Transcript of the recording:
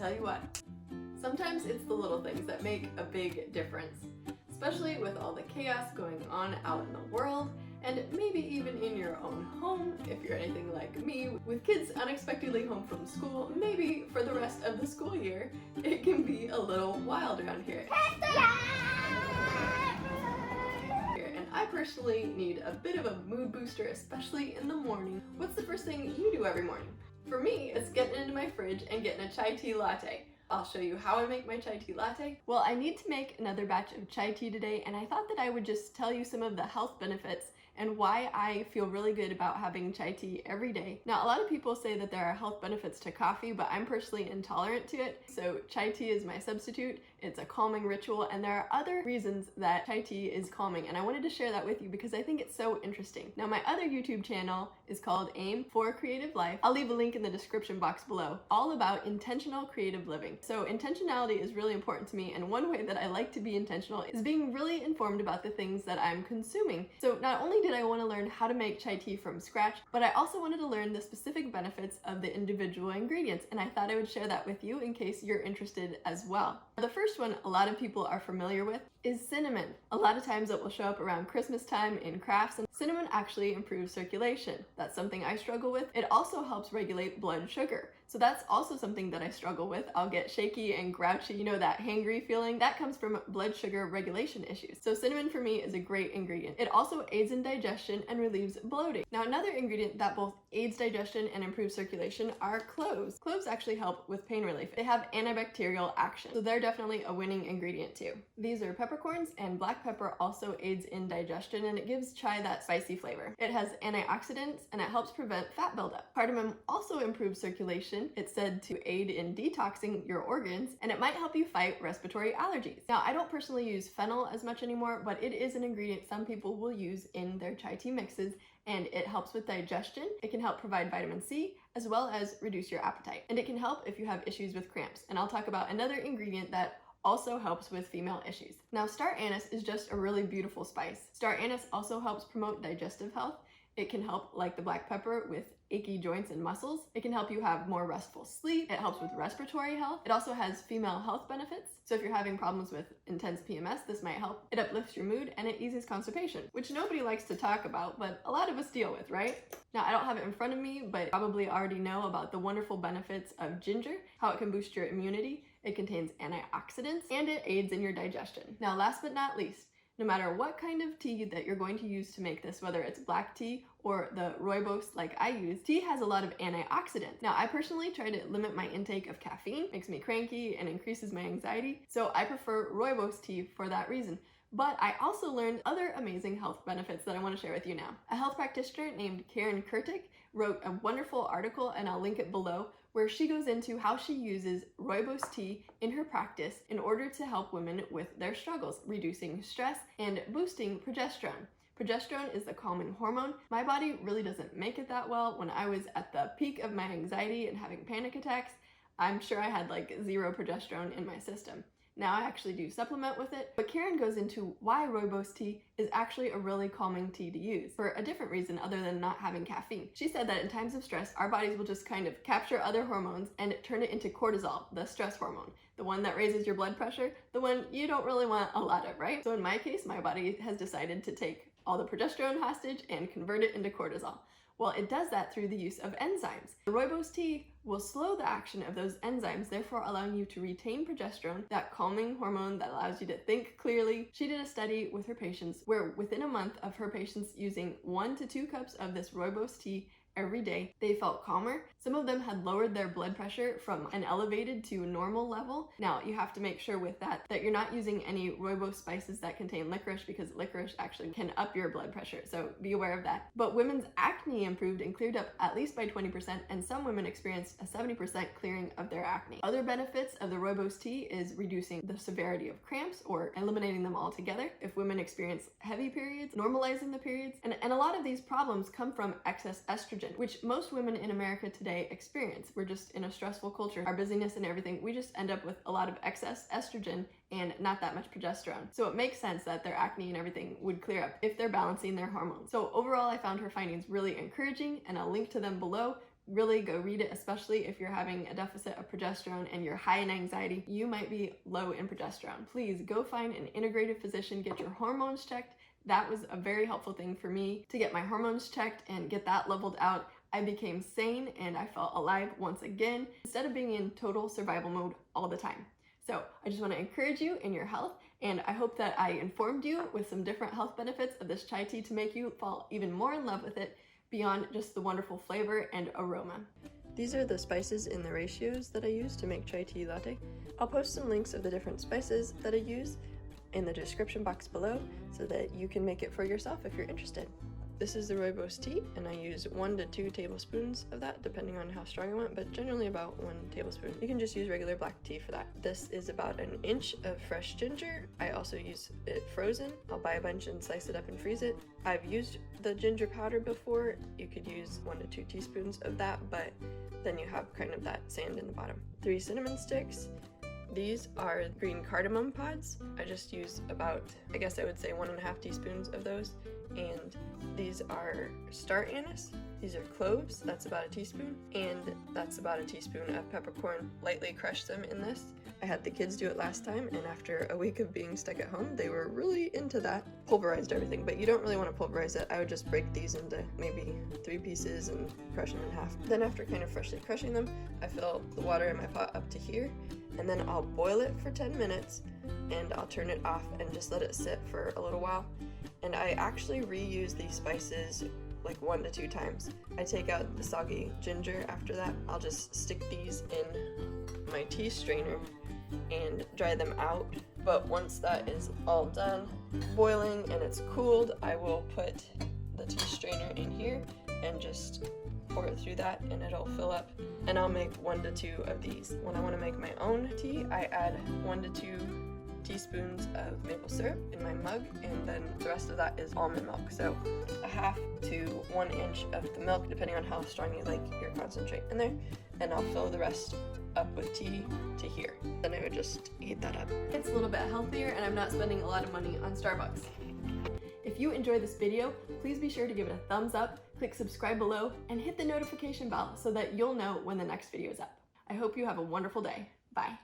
tell you what, sometimes it's the little things that make a big difference, especially with all the chaos going on out in the world, and maybe even in your own home, if you're anything like me, with kids unexpectedly home from school. Maybe for the rest of the school year, it can be a little wild around here. And I personally need a bit of a mood booster, especially in the morning. What's the first thing you do every morning? For me, it's getting into my fridge and getting a chai tea latte. I'll show you how I make my chai tea latte. Well, I need to make another batch of chai tea today, and I thought that I would just tell you some of the health benefits and why I feel really good about having chai tea every day. Now, a lot of people say that there are health benefits to coffee, but I'm personally intolerant to it, so chai tea is my substitute. It's a calming ritual, and there are other reasons that chai tea is calming, and I wanted to share that with you because I think it's so interesting. Now, my other YouTube channel is called Aim for Creative Life. I'll leave a link in the description box below, all about intentional creative living. So intentionality is really important to me, and one way that I like to be intentional is being really informed about the things that I'm consuming. So not only did I want to learn how to make chai tea from scratch, but I also wanted to learn the specific benefits of the individual ingredients, and I thought I would share that with you in case you're interested as well. The first one a lot of people are familiar with is cinnamon. A lot of times it will show up around Christmas time in crafts, and cinnamon actually improves circulation. That's something I struggle with. It also helps regulate blood sugar. So that's also something that I struggle with. I'll get shaky and grouchy, you know, that hangry feeling. That comes from blood sugar regulation issues. So cinnamon for me is a great ingredient. It also aids in digestion and relieves bloating. Now, another ingredient that both aids digestion and improves circulation are cloves. Cloves actually help with pain relief. They have antibacterial action, so they're definitely a winning ingredient too. These are peppercorns, and black pepper also aids in digestion, and it gives chai that spicy flavor. It has antioxidants, and it helps prevent fat buildup. Cardamom also improves circulation. It's said to aid in detoxing your organs, and it might help you fight respiratory allergies. Now, I don't personally use fennel as much anymore, but it is an ingredient some people will use in their chai tea mixes, and it helps with digestion. It can help provide vitamin C, as well as reduce your appetite. And it can help if you have issues with cramps. And I'll talk about another ingredient that also helps with female issues. Now, star anise is just a really beautiful spice. Star anise also helps promote digestive health. It can help, like the black pepper, with achy joints and muscles. It can help you have more restful sleep. It helps with respiratory health. It also has female health benefits. So if you're having problems with intense PMS, this might help. It uplifts your mood, and it eases constipation, which nobody likes to talk about, but a lot of us deal with, right? Now, I don't have it in front of me, but you probably already know about the wonderful benefits of ginger, how it can boost your immunity. It contains antioxidants, and it aids in your digestion. Now, last but not least, no matter what kind of tea that you're going to use to make this, whether it's black tea or the rooibos like I use, tea has a lot of antioxidants. Now, I personally try to limit my intake of caffeine. It makes me cranky and increases my anxiety, so I prefer rooibos tea for that reason. But I also learned other amazing health benefits that I want to share with you now. A health practitioner named Karen Kurtik wrote a wonderful article, and I'll link it below, where she goes into how she uses rooibos tea in her practice in order to help women with their struggles, reducing stress and boosting progesterone. Progesterone is the calming hormone. My body really doesn't make it that well. When I was at the peak of my anxiety and having panic attacks, I'm sure I had like 0 progesterone in my system. Now I actually do supplement with it, but Karen goes into why rooibos tea is actually a really calming tea to use for a different reason other than not having caffeine. She said that in times of stress, our bodies will just kind of capture other hormones and turn it into cortisol, the stress hormone, the one that raises your blood pressure, the one you don't really want a lot of, right? So in my case, my body has decided to take all the progesterone hostage and convert it into cortisol. Well, it does that through the use of enzymes. The rooibos tea will slow the action of those enzymes, therefore allowing you to retain progesterone, that calming hormone that allows you to think clearly. She did a study with her patients where within a month of her patients using 1 to 2 cups of this rooibos tea every day, they felt calmer. Some of them had lowered their blood pressure from an elevated to a normal level. Now, you have to make sure with that you're not using any rooibos spices that contain licorice, because licorice actually can up your blood pressure, so be aware of that. But women's acne improved and cleared up at least by 20%, and some women experienced a 70% clearing of their acne. Other benefits of the rooibos tea is reducing the severity of cramps or eliminating them altogether if women experience heavy periods, normalizing the periods, and a lot of these problems come from excess estrogen, which most women in America today experience. We're just in a stressful culture. Our busyness and everything, we just end up with a lot of excess estrogen and not that much progesterone. So it makes sense that their acne and everything would clear up if they're balancing their hormones. So overall, I found her findings really encouraging, and I'll link to them below. Really go read it, especially if you're having a deficit of progesterone and you're high in anxiety. You might be low in progesterone. Please go find an integrative physician, get your hormones checked. That was a very helpful thing for me to get my hormones checked and get that leveled out. I became sane and I felt alive once again instead of being in total survival mode all the time. So I just want to encourage you in your health, and I hope that I informed you with some different health benefits of this chai tea to make you fall even more in love with it beyond just the wonderful flavor and aroma. These are the spices in the ratios that I use to make chai tea latte. I'll post some links of the different spices that I use in the description box below so that you can make it for yourself if you're interested. This is the rooibos tea, and I use 1 to 2 tablespoons of that depending on how strong I want, but generally about 1 tablespoon. You can just use regular black tea for that. This is about 1 inch of fresh ginger. I also use it frozen. I'll buy a bunch and slice it up and freeze it. I've used the ginger powder before. You could use 1 to 2 teaspoons of that, but then you have kind of that sand in the bottom. 3 cinnamon sticks. These are green cardamom pods. I just use about, I guess I would say 1.5 teaspoons of those. And these are star anise. These are cloves, that's about 1 teaspoon, and that's about 1 teaspoon of peppercorn. Lightly crush them in this. I had the kids do it last time, and after a week of being stuck at home, they were really into that. Pulverized everything, but you don't really want to pulverize it. I would just break these into maybe 3 pieces and crush them in half. Then after kind of freshly crushing them, I fill the water in my pot up to here, and then I'll boil it for 10 minutes, and I'll turn it off and just let it sit for a little while. And I actually reuse these spices like 1 to 2 times. I take out the soggy ginger after that. I'll just stick these in my tea strainer and dry them out. But once that is all done boiling and it's cooled, I will put the tea strainer in here and just pour it through that, and it'll fill up. And I'll make 1 to 2 of these. When I want to make my own tea, I add 1 to 2 teaspoons of maple syrup in my mug, and then the rest of that is almond milk. So 1/2 to 1 inch of the milk, depending on how strong you like your concentrate in there, and I'll fill the rest up with tea to here. Then I would just heat that up. It's a little bit healthier, and I'm not spending a lot of money on Starbucks. If you enjoyed this video, please be sure to give it a thumbs up, click subscribe below, and hit the notification bell so that you'll know when the next video is up. I hope you have a wonderful day. Bye.